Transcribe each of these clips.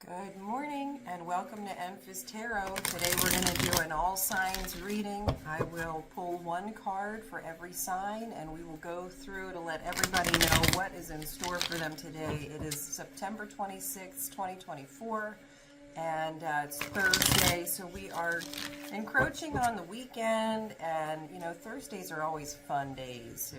Good morning and welcome to Enfys Tarot. Today we're going to do an all signs reading. I will pull one card for every sign and we will go through to let everybody know what is in store for them today. It is September 26th, 2024 and it's Thursday, so we are encroaching on the weekend, and you know, Thursdays are always fun days.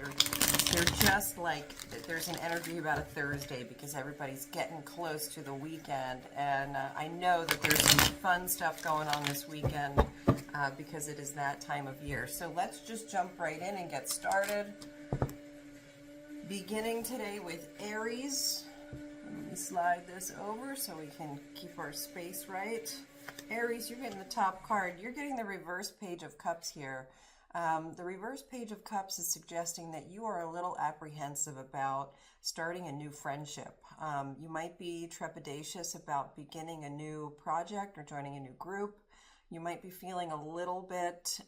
They're just like, there's an energy about a Thursday because everybody's getting close to the weekend, and I know that there's some fun stuff going on this weekend because it is that time of year. So let's just jump right in and get started. Beginning today with Aries. Let me slide this over so we can keep our space right. Aries, you're getting the top card. You're getting the reverse page of cups here. The reverse page of cups is suggesting that you are a little apprehensive about starting a new friendship. You might be trepidatious about beginning a new project or joining a new group. You might be feeling a little bit,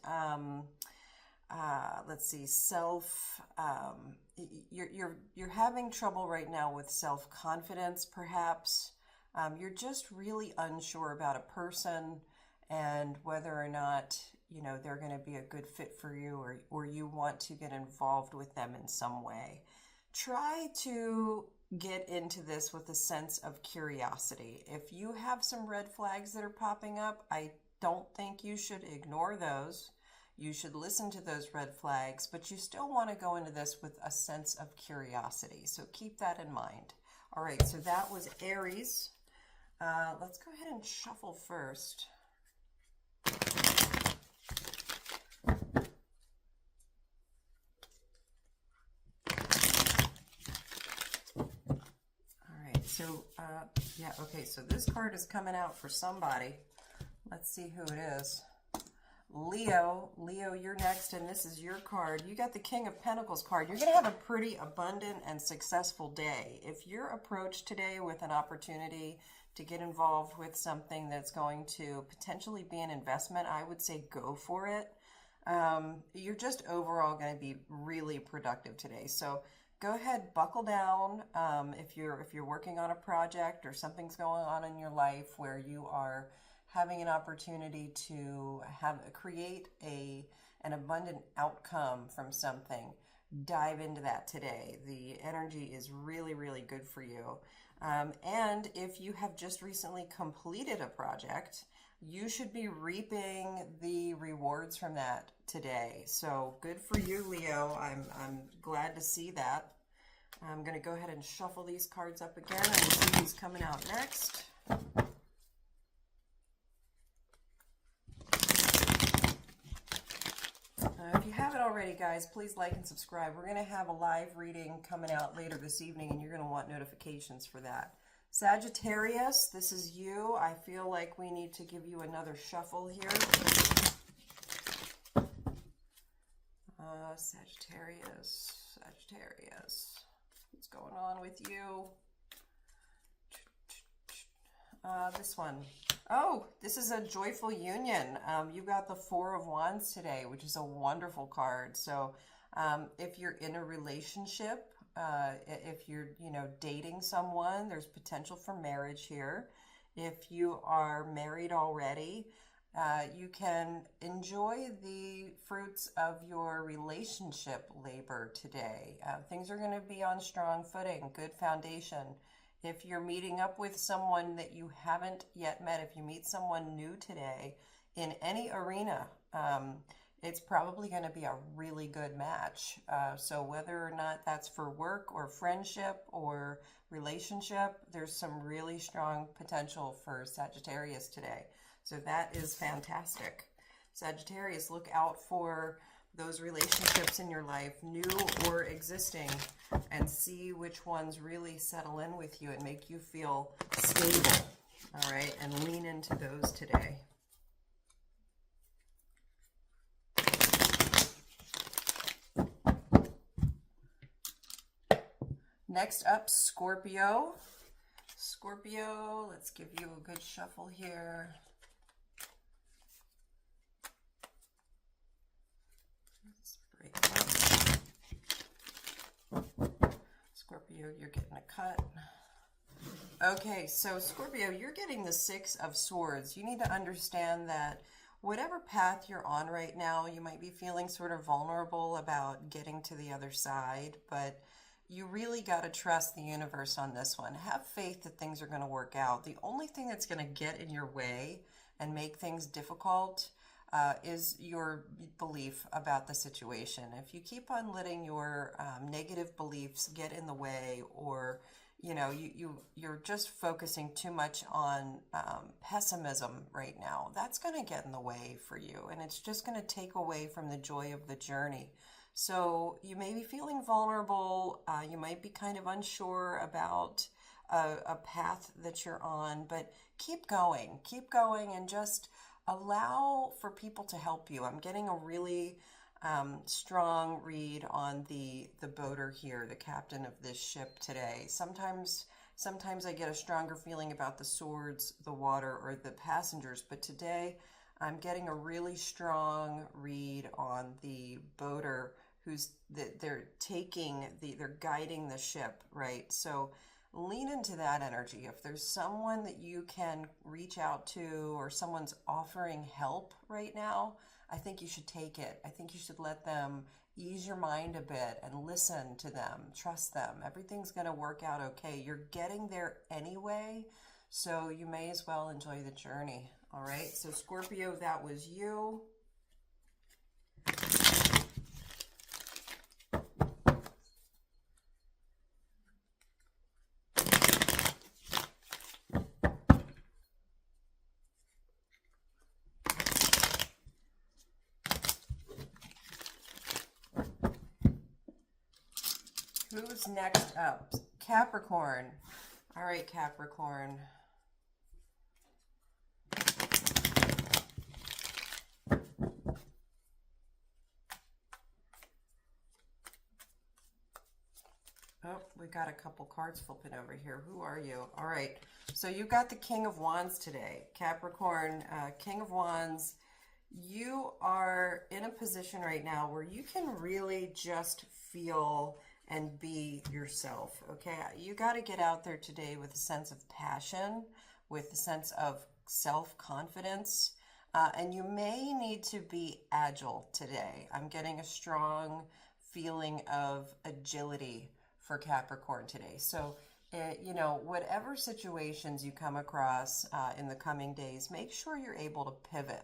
you're having trouble right now with self-confidence, perhaps. You're just really unsure about a person and whether or not, you know, they're going to be a good fit for you, or you want to get involved with them in some way. Try to get into this with a sense of curiosity. If you have some red flags that are popping up, I don't think you should ignore those. You should listen to those red flags, but you still want to go into this with a sense of curiosity. So keep that in mind. All right, so that was Aries. Let's go ahead and shuffle first. All right, so so this card is coming out for somebody. Let's see who it is. Leo, you're next, and this is your card. You got the King of Pentacles card. You're going to have a pretty abundant and successful day. If you're approached today with an opportunity to get involved with something that's going to potentially be an investment, I would say go for it. You're just overall going to be really productive today. So go ahead, buckle down. If you're working on a project or something's going on in your life where you are having an opportunity to create an abundant outcome from something, dive into that today. The energy is really, really good for you. And if you have just recently completed a project, you should be reaping the rewards from that today. So good for you, Leo. I'm glad to see that. I'm going to go ahead and shuffle these cards up again and see who's coming out next. If you haven't already, guys, please like and subscribe. We're going to have a live reading coming out later this evening, and you're going to want notifications for that. Sagittarius, this is you. I feel like we need to give you another shuffle here. Sagittarius. What's going on with you? This one. Oh, this is a joyful union. You got the Four of Wands today, which is a wonderful card. So if you're in a relationship, if you're, dating someone, there's potential for marriage here. If you are married already, you can enjoy the fruits of your relationship labor today. Things are going to be on strong footing, good foundation. If you're meeting up with someone that you haven't yet met, if you meet someone new today in any arena, it's probably going to be a really good match. So whether or not that's for work or friendship or relationship, there's some really strong potential for Sagittarius today. So that is fantastic. Sagittarius, look out for those relationships in your life, new or existing, and see which ones really settle in with you and make you feel stable. All right, and lean into those today. Next up, Scorpio. Scorpio, let's give you a good shuffle here. Scorpio, you're getting a cut. Okay, so Scorpio, you're getting the Six of Swords. You need to understand that whatever path you're on right now, you might be feeling sort of vulnerable about getting to the other side, but you really got to trust the universe on this one. Have faith that things are going to work out. The only thing that's going to get in your way and make things difficult is your belief about the situation. If you keep on letting your negative beliefs get in the way, or you're just focusing too much on pessimism right now, that's going to get in the way for you, and it's just going to take away from the joy of the journey. So you may be feeling vulnerable. You might be kind of unsure about a path that you're on, but keep going, and just allow for people to help you. I'm getting a really strong read on the boater here, the captain of this ship today. Sometimes I get a stronger feeling about the swords, the water, or the passengers, but today I'm getting a really strong read on the boater they're guiding the ship, right? So lean into that energy. If there's someone that you can reach out to, or someone's offering help right now, I think you should take it. I think you should let them ease your mind a bit and listen to them, trust them. Everything's going to work out okay. You're getting there anyway, so you may as well enjoy the journey. All right, so Scorpio, that was you. Who's next up? Capricorn. All right, Capricorn. Oh, we got a couple cards flipping over here. Who are you? All right, so you got the King of Wands today. Capricorn, King of Wands. You are in a position right now where you can really just feel and be yourself, okay? You got to get out there today with a sense of passion, with a sense of self-confidence, and you may need to be agile today. I'm getting a strong feeling of agility for Capricorn today. So, whatever situations you come across in the coming days, make sure you're able to pivot.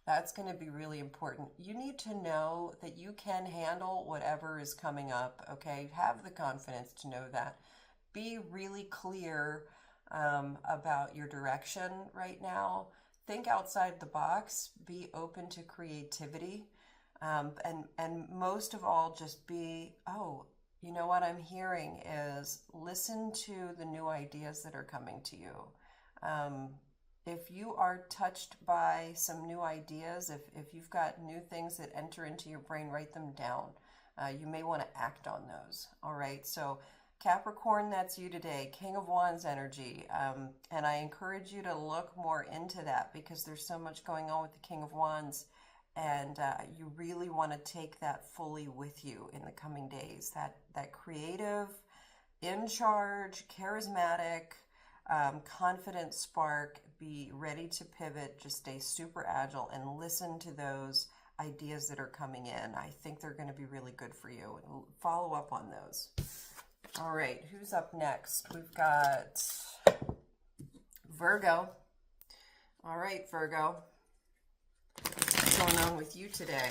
That's going to be really important. You need to know that you can handle whatever is coming up, okay? Have the confidence to know that. Be really clear about your direction right now. Think outside the box. Be open to creativity. And most of all, just be, what I'm hearing is listen to the new ideas that are coming to you. If you are touched by some new ideas, if you've got new things that enter into your brain, write them down. You may want to act on those. All right. So Capricorn, that's you today. King of Wands energy. And I encourage you to look more into that, because there's so much going on with the King of Wands. And you really want to take that fully with you in the coming days. That creative, in charge, charismatic, confident spark. Be ready to pivot. Just stay super agile and listen to those ideas that are coming in. I think they're going to be really good for you. Follow up on those. All right, who's up next? We've got Virgo. All right, Virgo. What's going on with you today?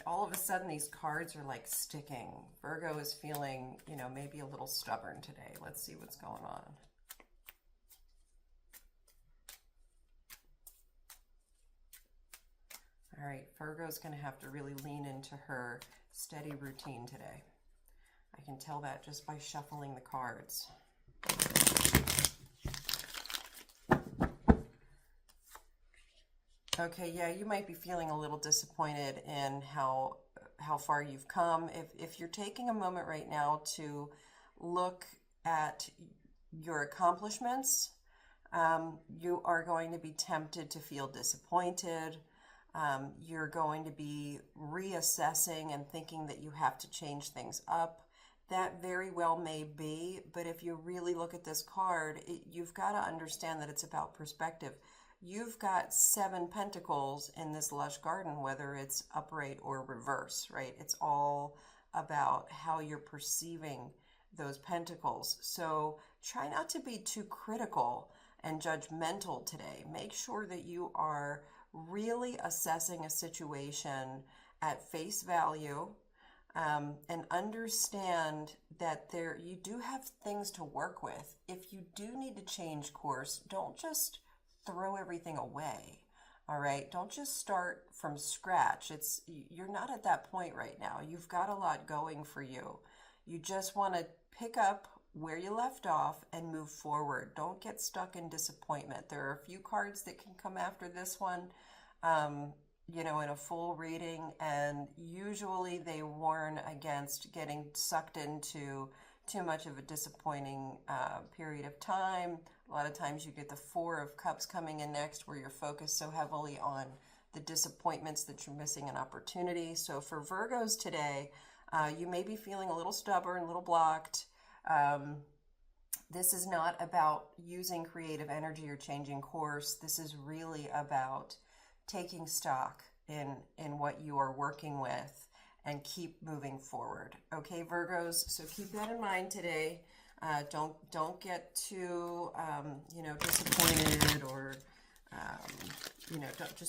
All of a sudden these cards are like sticking. Virgo is feeling, maybe a little stubborn today. Let's see what's going on. All right, Virgo's going to have to really lean into her steady routine today. I can tell that just by shuffling the cards. Okay, yeah, you might be feeling a little disappointed in how far you've come. If you're taking a moment right now to look at your accomplishments, you are going to be tempted to feel disappointed. You're going to be reassessing and thinking that you have to change things up. That very well may be, but if you really look at this card, you've got to understand that it's about perspective. You've got 7 pentacles in this lush garden, whether it's upright or reverse, right? It's all about how you're perceiving those pentacles. So try not to be too critical and judgmental today. Make sure that you are really assessing a situation at face value, and understand that you do have things to work with. If you do need to change course, don't just throw everything away. All right, don't just start from scratch. You're not at that point right now. You've got a lot going for you. You just want to pick up where you left off and move forward. Don't get stuck in disappointment. There are a few cards that can come after this one, in a full reading, and usually they warn against getting sucked into too much of a disappointing period of time. A lot of times you get the 4 of Cups coming in next, where you're focused so heavily on the disappointments that you're missing an opportunity. So for Virgos today, you may be feeling a little stubborn, a little blocked. This is not about using creative energy or changing course. This is really about taking stock in what you are working with and keep moving forward. Okay, Virgos, so keep that in mind today. Don't get too disappointed, or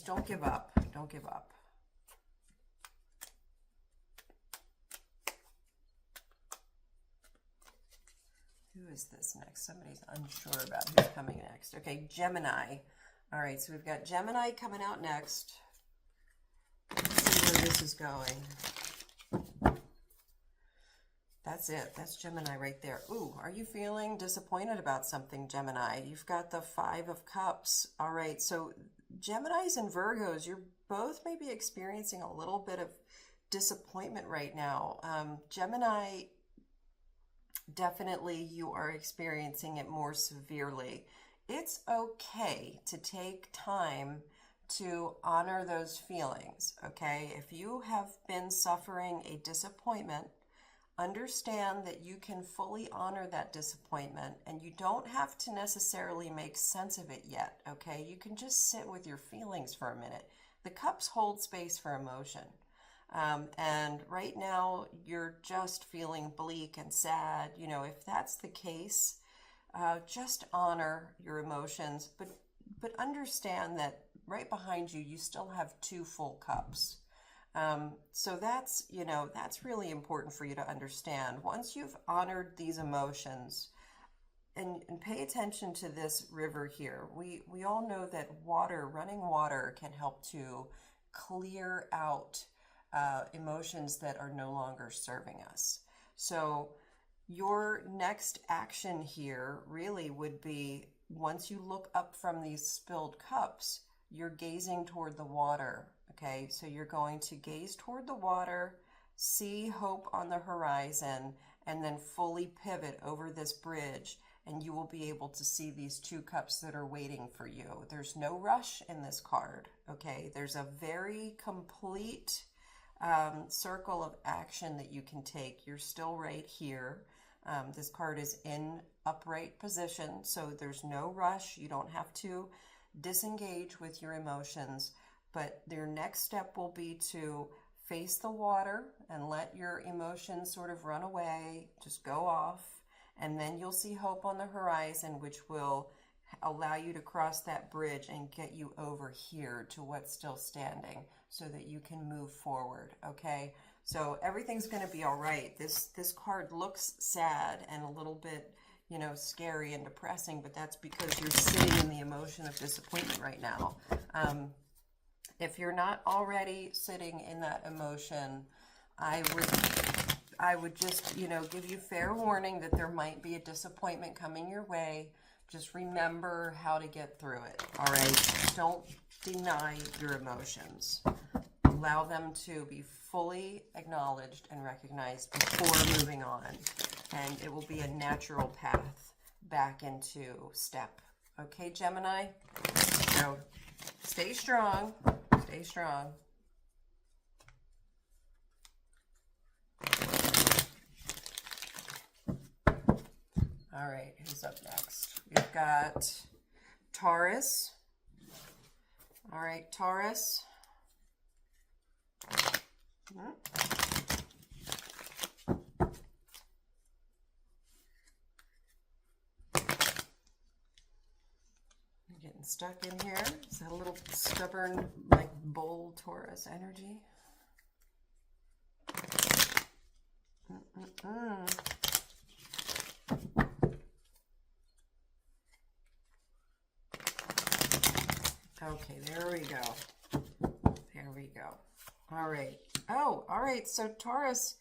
don't give up. Don't give up. Who is this next? Somebody's unsure about who's coming next. Okay, Gemini. All right, so we've got Gemini coming out next. Let's see where this is going. That's it. That's Gemini right there. Ooh, are you feeling disappointed about something, Gemini? You've got the 5 of Cups. All right, so Geminis and Virgos, you're both maybe experiencing a little bit of disappointment right now. Gemini, definitely you are experiencing it more severely. It's okay to take time to honor those feelings, okay? If you have been suffering a disappointment, understand that you can fully honor that disappointment, and you don't have to necessarily make sense of it yet, okay? You can just sit with your feelings for a minute. The Cups hold space for emotion. And right now you're just feeling bleak and sad. If that's the case, just honor your emotions, but understand that right behind you, you still have 2 full cups. So that's really important for you to understand. Once you've honored these emotions, and pay attention to this river here. We all know that running water can help to clear out emotions that are no longer serving us. So your next action here really would be, once you look up from these spilled cups, you're gazing toward the water, okay? So you're going to gaze toward the water, see hope on the horizon, and then fully pivot over this bridge, and you will be able to see these 2 cups that are waiting for you. There's no rush in this card, okay? There's a very complete circle of action that you can take. You're still right here. This card is in upright position, so there's no rush. You don't have to disengage with your emotions, but your next step will be to face the water and let your emotions sort of run away, just go off, and then you'll see hope on the horizon, which will allow you to cross that bridge and get you over here to what's still standing so that you can move forward, okay? So everything's going to be all right. This card looks sad and a little bit, scary and depressing, but that's because you're sitting in the emotion of disappointment right now. If you're not already sitting in that emotion, I would just, give you fair warning that there might be a disappointment coming your way. Just remember how to get through it, all right? Don't deny your emotions. Allow them to be fully acknowledged and recognized before moving on, and it will be a natural path back into step. Okay, Gemini? So stay strong, Stay strong. All right, who's up next? We've got Taurus. All right, Taurus. Getting stuck in here. Is that a little stubborn, like bull Taurus energy? Okay, there we go. There we go. All right. Oh, all right. So Taurus,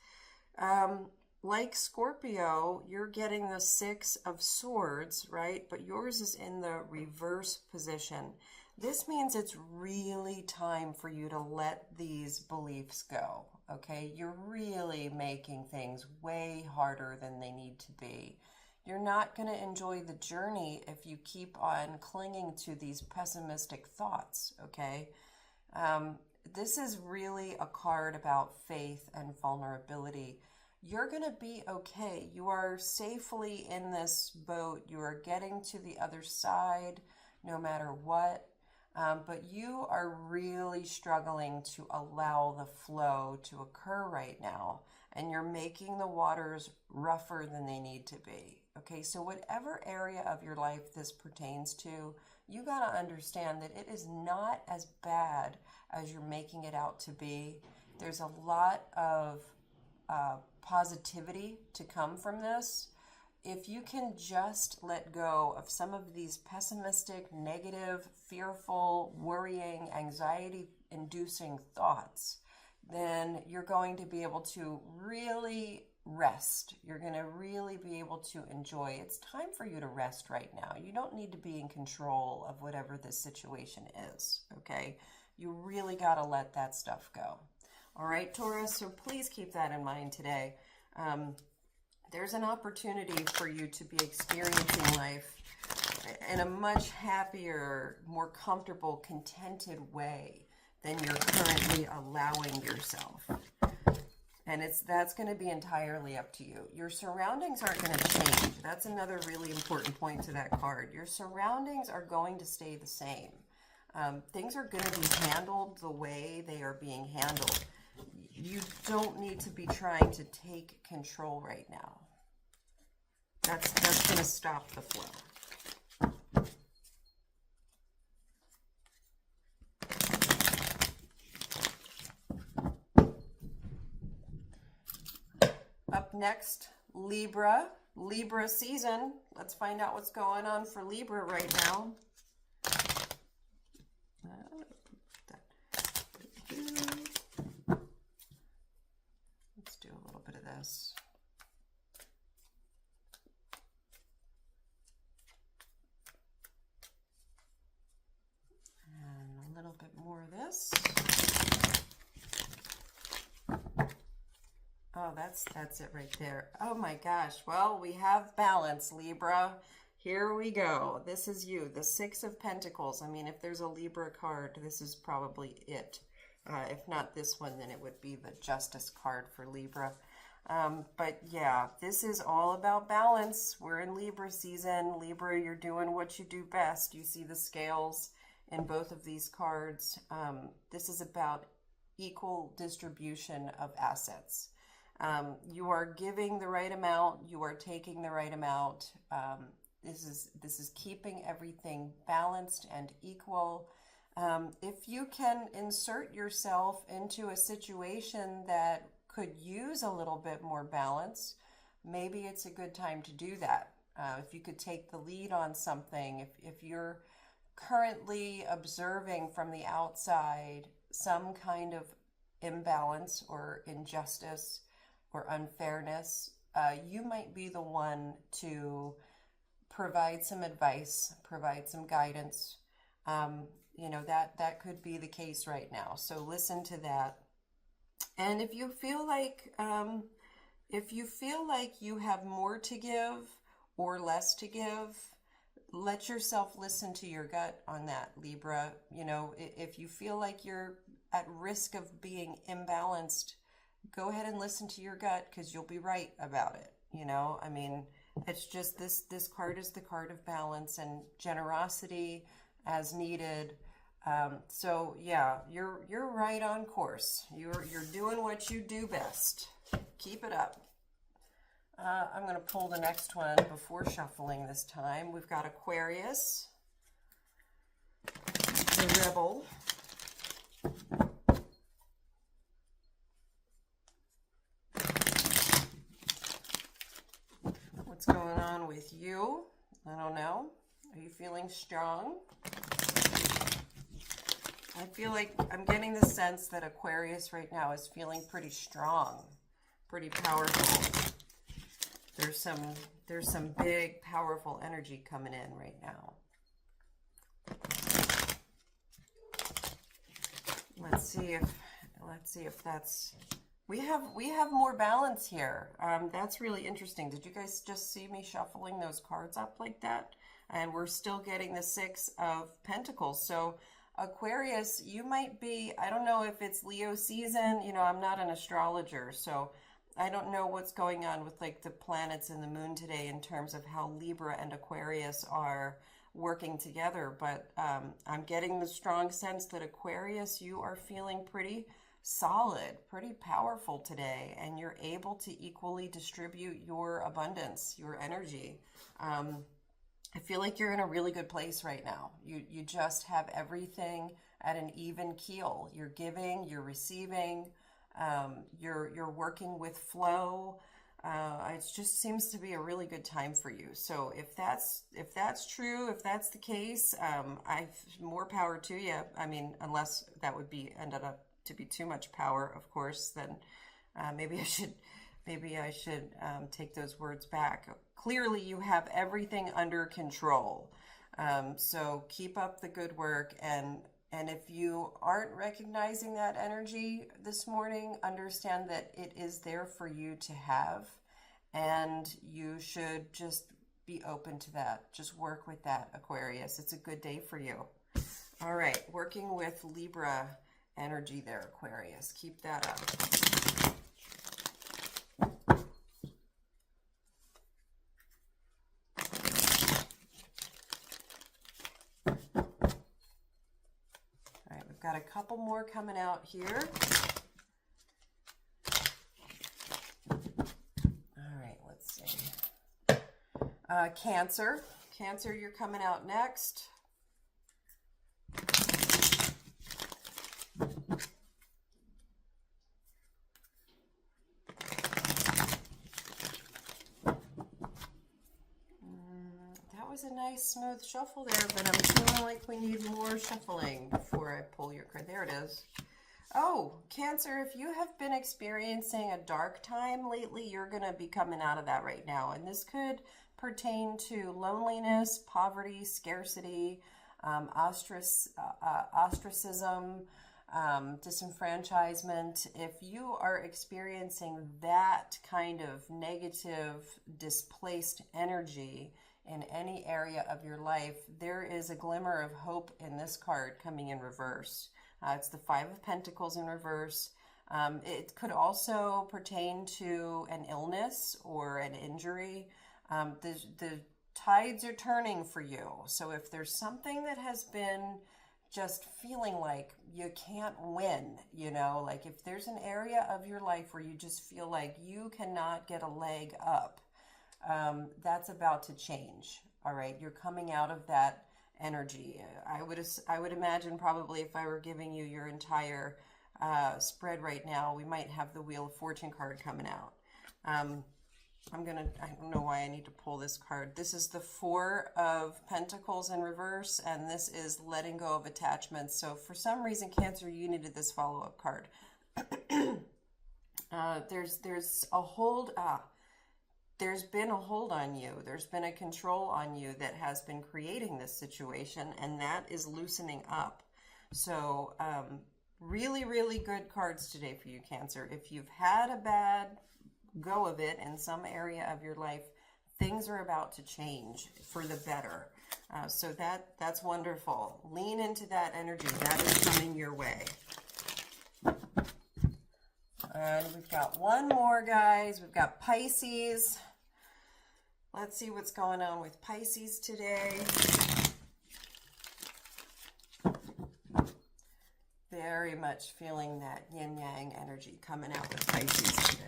like Scorpio, you're getting the Six of Swords, right? But yours is in the reverse position. This means it's really time for you to let these beliefs go, okay? You're really making things way harder than they need to be. You're not going to enjoy the journey if you keep on clinging to these pessimistic thoughts, okay? This is really a card about faith and vulnerability. You're going to be okay. You are safely in this boat. You are getting to the other side no matter what. But you are really struggling to allow the flow to occur right now. And you're making the waters rougher than they need to be. Okay, so whatever area of your life this pertains to, you got to understand that it is not as bad as you're making it out to be. There's a lot of positivity to come from this. If you can just let go of some of these pessimistic, negative, fearful, worrying, anxiety-inducing thoughts, then you're going to be able to really rest. You're going to really be able to enjoy. It's time for you to rest right now. You don't need to be in control of whatever this situation is, okay? You really got to let that stuff go. All right, Taurus, so please keep that in mind today. There's an opportunity for you to be experiencing life in a much happier, more comfortable, contented way than you're currently allowing yourself. And that's going to be entirely up to you. Your surroundings aren't going to change. That's another really important point to that card. Your surroundings are going to stay the same. Things are going to be handled the way they are being handled. You don't need to be trying to take control right now. That's going to stop the flow. Up next, Libra. Libra season. Let's find out what's going on for Libra right now. Let's do a little bit of this. And a little bit more of this. Oh, that's it right there. Oh my gosh. Well, we have balance, Libra. Here we go. This is you, the Six of Pentacles. I mean, if there's a Libra card, this is probably it. If not this one, then it would be the Justice card for Libra. But yeah, this is all about balance. We're in Libra season. Libra, you're doing what you do best. You see the scales in both of these cards. This is about equal distribution of assets. You are giving the right amount. You are taking the right amount. This is keeping everything balanced and equal. If you can insert yourself into a situation that could use a little bit more balance, maybe it's a good time to do that. If you could take the lead on something, if you're currently observing from the outside some kind of imbalance or injustice or unfairness, you might be the one to provide some advice, provide some guidance. You know, that could be the case right now. So listen to that. And if you feel like you have more to give or less to give, let yourself listen to your gut on that, Libra. You know, if you feel like you're at risk of being imbalanced, go ahead and listen to your gut, because you'll be right about it. You know, I mean, it's just this card is the card of balance and generosity as needed. So yeah, you're right on course. You're doing what you do best. Keep it up. I'm going to pull the next one before shuffling this time. We've got Aquarius, the Rebel, what's going on with you? I don't know. Are you feeling strong? I feel like I'm getting the sense that Aquarius right now is feeling pretty strong, pretty powerful. There's some big, powerful energy coming in right now. Let's see if that's, we have more balance here. That's really interesting. Did you guys just see me shuffling those cards up like that? And we're still getting the Six of Pentacles. So Aquarius, you might be, I don't know if it's Leo season, you know, I'm not an astrologer, so I don't know what's going on with like the planets and the moon today in terms of how Libra and Aquarius are working together, but I'm getting the strong sense that Aquarius, you are feeling pretty solid, pretty powerful today, and you're able to equally distribute your abundance, your energy. I feel like you're in a really good place right now. You just have everything at an even keel. You're giving, you're receiving, you're working with flow. It just seems to be a really good time for you. So if that's true, if that's the case, more power to you. I mean, unless that would be ended up to be too much power, of course, then maybe I should take those words back. Clearly, you have everything under control. So keep up the good work, and if you aren't recognizing that energy this morning, understand that it is there for you to have, and you should just be open to that. Just work with that, Aquarius. It's a good day for you. All right, working with Libra energy there, Aquarius. Keep that up. Got a couple more coming out here. All right, let's see. Cancer. Cancer, you're coming out next. Was a nice smooth shuffle there, but I'm feeling like we need more shuffling before I pull your card. There it is. Oh, Cancer, if you have been experiencing a dark time lately, you're going to be coming out of that right now. And this could pertain to loneliness, poverty, scarcity, ostracism, disenfranchisement. If you are experiencing that kind of negative, displaced energy in any area of your life, there is a glimmer of hope in this card coming in reverse. It's the Five of Pentacles in reverse. It could also pertain to an illness or an injury. The tides are turning for you. So if there's something that has been just feeling like you can't win, you know, like if there's an area of your life where you just feel like you cannot get a leg up, that's about to change. All right, you're coming out of that energy. I would imagine probably if I were giving you your entire spread right now, we might have the Wheel of Fortune card coming out. I don't know why I need to pull this card. This is the Four of Pentacles in reverse, and this is letting go of attachments. So for some reason, Cancer, you needed this follow-up card. There's a hold. There's been a hold on you. There's been a control on you that has been creating this situation, and that is loosening up. So really, really good cards today for you, Cancer. If you've had a bad go of it in some area of your life, things are about to change for the better. So that's wonderful. Lean into that energy. That is coming your way. And we've got one more, guys. We've got Pisces. Let's see what's going on with Pisces today. Very much feeling that yin-yang energy coming out with Pisces today.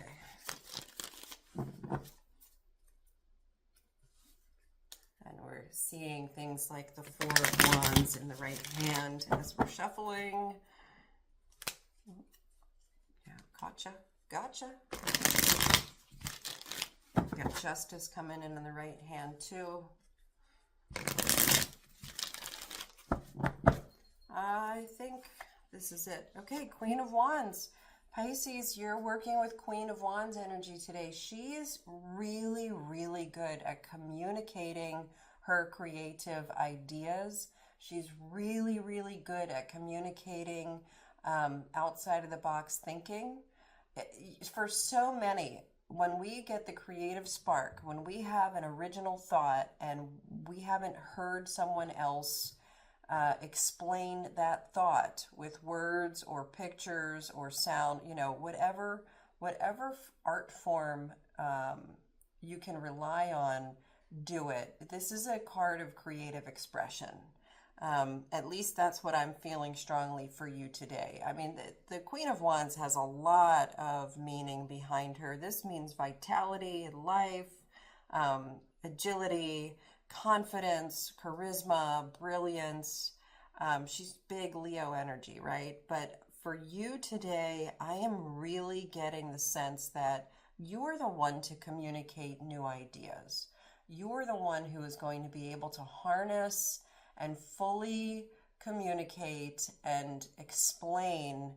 And we're seeing things like the Four of Wands in the right hand as we're shuffling. Yeah, gotcha. We got Justice coming in the right hand too. I think this is it. Okay, Queen of Wands. Pisces, you're working with Queen of Wands energy today. She is really, really good at communicating her creative ideas. She's really, really good at communicating outside of the box thinking. For so many, when we get the creative spark, when we have an original thought and we haven't heard someone else explain that thought with words or pictures or sound, you know, whatever art form you can rely on, do it. This is a card of creative expression. At least that's what I'm feeling strongly for you today. I mean, the Queen of Wands has a lot of meaning behind her. This means vitality, life, agility, confidence, charisma, brilliance. She's big Leo energy, right? But for you today, I am really getting the sense that you're the one to communicate new ideas. You're the one who is going to be able to harness and fully communicate and explain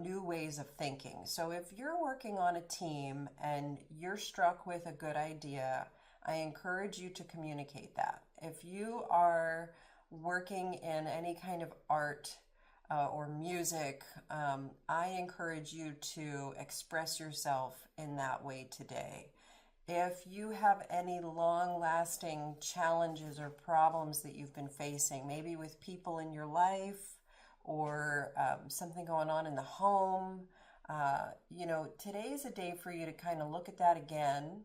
new ways of thinking. So if you're working on a team and you're struck with a good idea, I encourage you to communicate that. If you are working in any kind of art or music, I encourage you to express yourself in that way today. If you have any long-lasting challenges or problems that you've been facing, maybe with people in your life or something going on in the home, you know, today's a day for you to kind of look at that again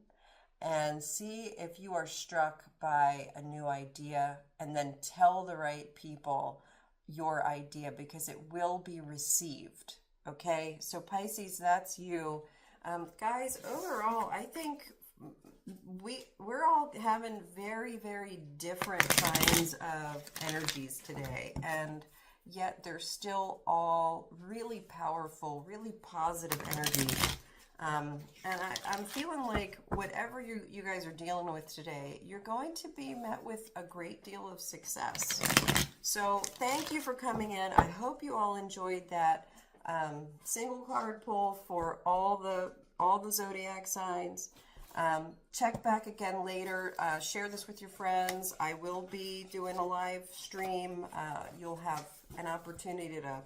and see if you are struck by a new idea, and then tell the right people your idea, because it will be received. Okay, so Pisces, that's you. Guys, overall, I think we're all having very, very different kinds of energies today, and yet they're still all really powerful, really positive energies. And I'm feeling like whatever you guys are dealing with today, you're going to be met with a great deal of success. So thank you for coming in. I hope you all enjoyed that single card pull for all the zodiac signs. Check back again later. Share this with your friends. I will be doing a live stream. You'll have an opportunity to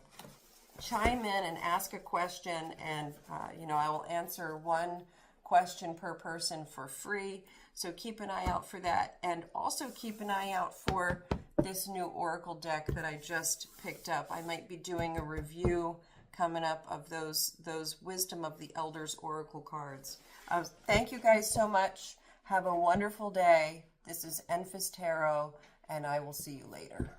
chime in and ask a question, and you know, I will answer one question per person for free. So keep an eye out for that, and also keep an eye out for this new oracle deck that I just picked up. I might be doing a review coming up of those Wisdom of the Elders oracle cards. Thank you guys so much. Have a wonderful day. This is Enfys Tarot, and I will see you later.